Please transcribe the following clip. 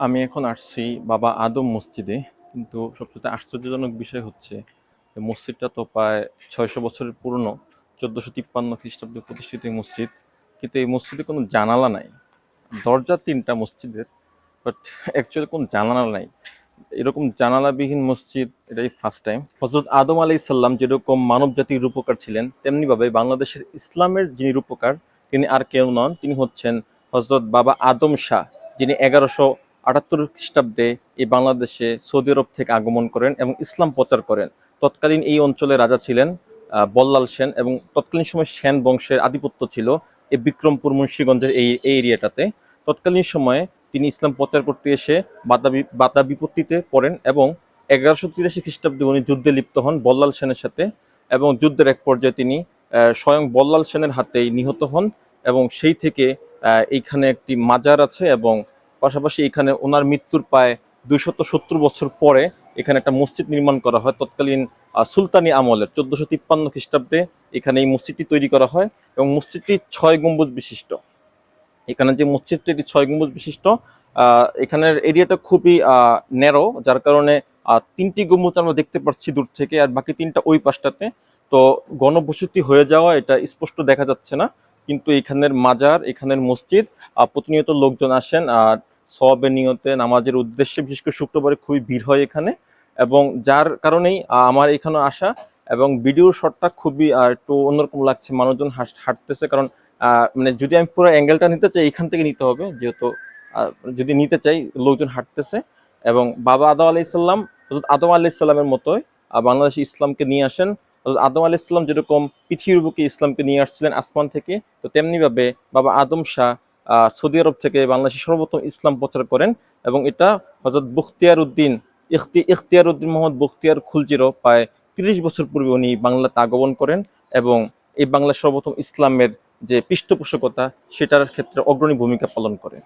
আমি এখন আসছি বাবা আদম মসজিদে। কিন্তু সবচেয়ে আশ্চর্যজনক বিষয় হচ্ছে যে মসজিদটা তো প্রায় 600 বছরের পুরনো। 1453 খ্রিস্টাব্দে প্রতিষ্ঠিত এই মসজিদ। কিন্তু এই মসজিদে কোনো জানালা নাই। দরজা 3টা মসজিদের, বাট অ্যাকচুয়ালি কোনো জানালা নাই। এরকম জানালাবিহীন মসজিদ এটাই ফার্স্ট টাইম। হজরত আদম আলাইসাল্লাম যেরকম মানব জাতির রূপকার ছিলেন, তেমনিভাবে বাংলাদেশের ইসলামের যিনি রূপকার তিনি আর কেউ নন, তিনি হচ্ছেন হজরত বাবা আদম শাহ, যিনি 1178 খ্রিস্টাব্দে এই বাংলাদেশে সৌদি আরব থেকে আগমন করেন এবং ইসলাম প্রচার করেন। তৎকালীন এই অঞ্চলের রাজা ছিলেন বল্লাল সেন, এবং তৎকালীন সময় সেন বংশের আধিপত্য ছিল এই বিক্রমপুর মুন্সিগঞ্জের এই এরিয়াটাতে। তৎকালীন সময়ে তিনি ইসলাম প্রচার করতে এসে বাধা বিপত্তিতে পড়েন এবং 1183 খ্রিস্টাব্দে উনি যুদ্ধে লিপ্ত হন বল্লাল সেনের সাথে, এবং যুদ্ধের এক পর্যায়ে তিনি স্বয়ং বল্লাল সেনের হাতেই নিহত হন। এবং সেই থেকে এইখানে একটি মাজার আছে, এবং পাশাপাশি এখানে ওনার মৃত্যুর প্রায় 270 বছর পরে এখানে একটা মসজিদ নির্মাণ করা হয়। তৎকালীন সুলতানি আমলের 1453 খ্রিস্টাব্দে এখানে এই মসজিদটি তৈরি করা হয়, এবং মসজিদটি 6 গম্বুজ বিশিষ্ট। এখানে যে মসজিদটি, এটি 6 গম্বুজ বিশিষ্ট। এখানের এরিয়াটা খুবই ন্যারো, যার কারণে 3টি গম্বুজ আমরা দেখতে পাচ্ছি দূর থেকে, আর বাকি 3টা ওই পাশটাতে। তো গণবসতি হয়ে যাওয়া এটা স্পষ্ট দেখা যাচ্ছে না, কিন্তু এখানের মাজার, এখানের মসজিদ, প্রতিনিয়ত লোকজন আসেন আর সওয়াবের নিয়তে নামাজের উদ্দেশ্যে। বিশেষ করে শুক্রবারে খুবই ভিড় হয় এখানে, এবং যার কারণেই আমার এখানে আসা। এবং ভিডিওর শটটা খুবই একটু অন্যরকম লাগছে, মানুষজন হাঁটতেছে। কারণ মানে যদি আমি পুরো অ্যাঙ্গেলটা নিতে চাই এখান থেকে নিতে হবে, যেহেতু যদি নিতে চাই লোকজন হাঁটতেছে। এবং বাবা আদম আলাইসাল্লাম হযরত আদম আলাইসাল্লামের মতোই বাংলাদেশে ইসলামকে নিয়ে আসেন। হযরত আদম আলাইসাল্লাম যেরকম পৃথিবীর বুকে ইসলামকে নিয়ে আসছিলেন আসমান থেকে, তো তেমনিভাবে বাবা আদম শাহ সৌদি আরব থেকে বাংলাদেশে সর্বপ্রথম ইসলাম প্রচার করেন। এবং এটা হযরত বখতিয়ার উদ্দিন ইখতিয়ার উদ্দিন মোহাম্মদ বখতিয়ার খুলজিরও প্রায় 30 বছর পূর্বে উনি বাংলাতে আগমন করেন, এবং এই বাংলার সর্বপ্রথম ইসলামের যে পৃষ্ঠপোষকতা সেটার ক্ষেত্রে অগ্রণী ভূমিকা পালন করে।